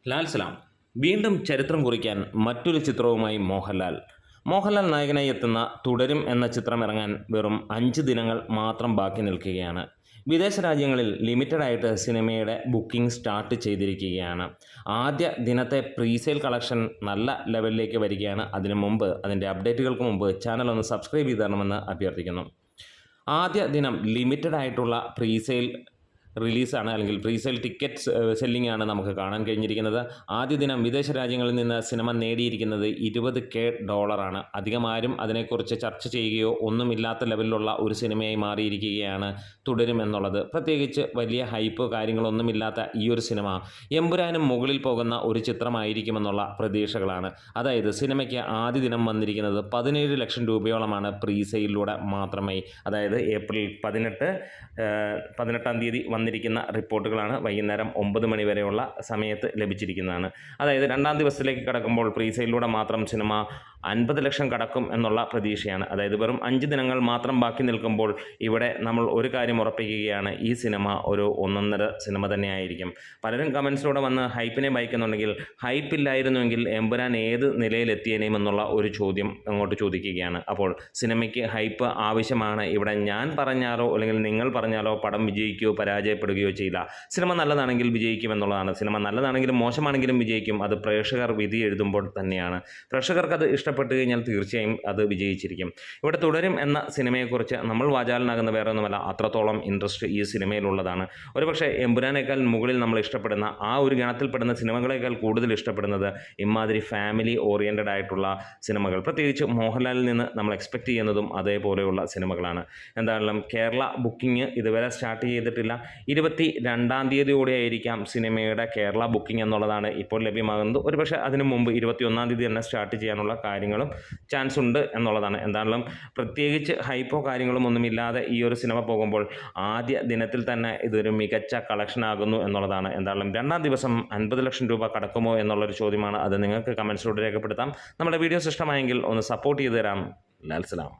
ലാൽ സലാം വീണ്ടും ചരിത്രം കുറിക്കാൻ മറ്റൊരു ചിത്രവുമായി മോഹൻലാൽ നായകനായി എത്തുന്ന തുടരും എന്ന ചിത്രം ഇറങ്ങാൻ വെറും 5 ദിനങ്ങൾ മാത്രം ബാക്കി നിൽക്കുകയാണ്. വിദേശ രാജ്യങ്ങളിൽ ലിമിറ്റഡ് ആയിട്ട് സിനിമയുടെ ബുക്കിംഗ് സ്റ്റാർട്ട് ചെയ്തിരിക്കുകയാണ്. ആദ്യ ദിനത്തെ പ്രീസെയിൽ കളക്ഷൻ നല്ല ലെവലിലേക്ക് വരികയാണ്. അതിൻ്റെ അപ്ഡേറ്റുകൾക്ക് മുമ്പ് ചാനൽ ഒന്ന് സബ്സ്ക്രൈബ് ചെയ്ത് തരണമെന്ന് അഭ്യർത്ഥിക്കുന്നു. ആദ്യ ദിനം ലിമിറ്റഡ് ആയിട്ടുള്ള പ്രീസെയിൽ റിലീസാണ്, അല്ലെങ്കിൽ പ്രീസെയിൽ ടിക്കറ്റ് സെല്ലിംഗ് ആണ് നമുക്ക് കാണാൻ കഴിഞ്ഞിരിക്കുന്നത്. ആദ്യ ദിനം വിദേശ രാജ്യങ്ങളിൽ നിന്ന് സിനിമ നേടിയിരിക്കുന്നത് $20,000. അധികം ആരും അതിനെക്കുറിച്ച് ചർച്ച ചെയ്യുകയോ ഒന്നുമില്ലാത്ത ലെവലിലുള്ള ഒരു സിനിമയായി മാറിയിരിക്കുകയാണ് തുടരും എന്നുള്ളത്. പ്രത്യേകിച്ച് വലിയ ഹൈപ്പ് കാര്യങ്ങളൊന്നുമില്ലാത്ത ഈ ഒരു സിനിമ എമ്പുരാനും മുകളിൽ പോകുന്ന ഒരു ചിത്രമായിരിക്കുമെന്നുള്ള പ്രതീക്ഷകളാണ്. അതായത് സിനിമയ്ക്ക് ആദ്യ ദിനം വന്നിരിക്കുന്നത് 17 ലക്ഷം രൂപയോളമാണ് പ്രീസെയിലൂടെ മാത്രമേ. അതായത് ഏപ്രിൽ 18-ാം തീയതി വന്നിരിക്കുന്ന റിപ്പോർട്ടുകളാണ്. വൈകുന്നേരം 9 മണി വരെയുള്ള സമയത്ത് ലഭിച്ചിരിക്കുന്നതാണ്. അതായത് 2-ാം ദിവസത്തിലേക്ക് കടക്കുമ്പോൾ പ്രീസെയിലൂടെ മാത്രം സിനിമ 50 ലക്ഷം കടക്കും എന്നുള്ള പ്രതീക്ഷയാണ്. അതായത് വെറും 5 ദിനങ്ങൾ മാത്രം ബാക്കി നിൽക്കുമ്പോൾ ഇവിടെ നമ്മൾ ഒരു കാര്യം ഉറപ്പിക്കുകയാണ്, ഈ സിനിമ ഒരു ഒന്നൊന്നര സിനിമ തന്നെയായിരിക്കും. പലരും കമൻസിലൂടെ വന്ന് ഹൈപ്പിനെ ഭയക്കുന്നുണ്ടെങ്കിൽ, ഹൈപ്പില്ലായിരുന്നുവെങ്കിൽ എമ്പുരാൻ ഏത് നിലയിലെത്തിയേനെയും എന്നുള്ള ഒരു ചോദ്യം അങ്ങോട്ട് ചോദിക്കുകയാണ്. അപ്പോൾ സിനിമയ്ക്ക് ഹൈപ്പ് ആവശ്യമാണ്. ഇവിടെ ഞാൻ പറഞ്ഞാലോ അല്ലെങ്കിൽ നിങ്ങൾ പറഞ്ഞാലോ പടം വിജയിക്കുകയോ പരാജയപ്പെടുകയോ ചെയ്യില്ല. സിനിമ നല്ലതാണെങ്കിൽ വിജയിക്കുമെന്നുള്ളതാണ്. സിനിമ നല്ലതാണെങ്കിലും മോശമാണെങ്കിലും വിജയിക്കും. അത് പ്രേക്ഷകർ വിധി എഴുതുമ്പോൾ തന്നെയാണ്. പ്രേക്ഷകർക്ക് അത് ഇഷ്ടപ്പെട്ട് കഴിഞ്ഞാൽ തീർച്ചയായും അത് വിജയിച്ചിരിക്കും. ഇവിടെ തുടരും എന്ന സിനിമയെക്കുറിച്ച് നമ്മൾ വാചാലനാകുന്ന വേറെ ഒന്നുമല്ല, അത്രത്തോളം ഇൻട്രസ്റ്റ് ഈ സിനിമയിലുള്ളതാണ്. ഒരുപക്ഷെ എമ്പുരാനേക്കാൾ മുകളിൽ നമ്മൾ ഇഷ്ടപ്പെടുന്ന ആ ഒരു ഗണത്തിൽപ്പെടുന്ന സിനിമകളേക്കാൾ കൂടുതൽ ഇഷ്ടപ്പെടുന്നത് ഇമാതിരി ഫാമിലി ഓറിയൻറ്റഡ് ആയിട്ടുള്ള സിനിമകൾ, പ്രത്യേകിച്ച് മോഹൻലാലിൽ നിന്ന് നമ്മൾ എക്സ്പെക്റ്റ് ചെയ്യുന്നതും അതേപോലെയുള്ള സിനിമകളാണ്. എന്തായാലും കേരള ബുക്കിംഗ് ഇതുവരെ സ്റ്റാർട്ട് ചെയ്തിട്ടില്ല. 22-ാം തീയതിയോടെ ആയിരിക്കാം സിനിമയുടെ കേരള ബുക്കിംഗ് എന്നുള്ളതാണ് ഇപ്പോൾ ലഭ്യമാകുന്നത്. ഒരുപക്ഷെ അതിനു മുമ്പ് 21-ാം തീയതി തന്നെ സ്റ്റാർട്ട് ചെയ്യാനുള്ള കാര്യങ്ങളും ചാൻസ് ഉണ്ട് എന്നുള്ളതാണ്. എന്തായാലും പ്രത്യേകിച്ച് ഹൈപ്പോ കാര്യങ്ങളും ഒന്നുമില്ലാതെ ഈ ഒരു സിനിമ പോകുമ്പോൾ ആദ്യ ദിനത്തിൽ തന്നെ ഇതൊരു മികച്ച കളക്ഷൻ ആകുന്നു എന്നുള്ളതാണ്. എന്തായാലും 2-ാം ദിവസം 50 ലക്ഷം രൂപ കടക്കുമോ എന്നുള്ളൊരു ചോദ്യമാണ്. അത് നിങ്ങൾക്ക് കമൻസിലൂടെ രേഖപ്പെടുത്താം. നമ്മുടെ വീഡിയോസ് ഇഷ്ടമായെങ്കിൽ ഒന്ന് സപ്പോർട്ട് ചെയ്ത് തരാം. ലാൽ സലാം.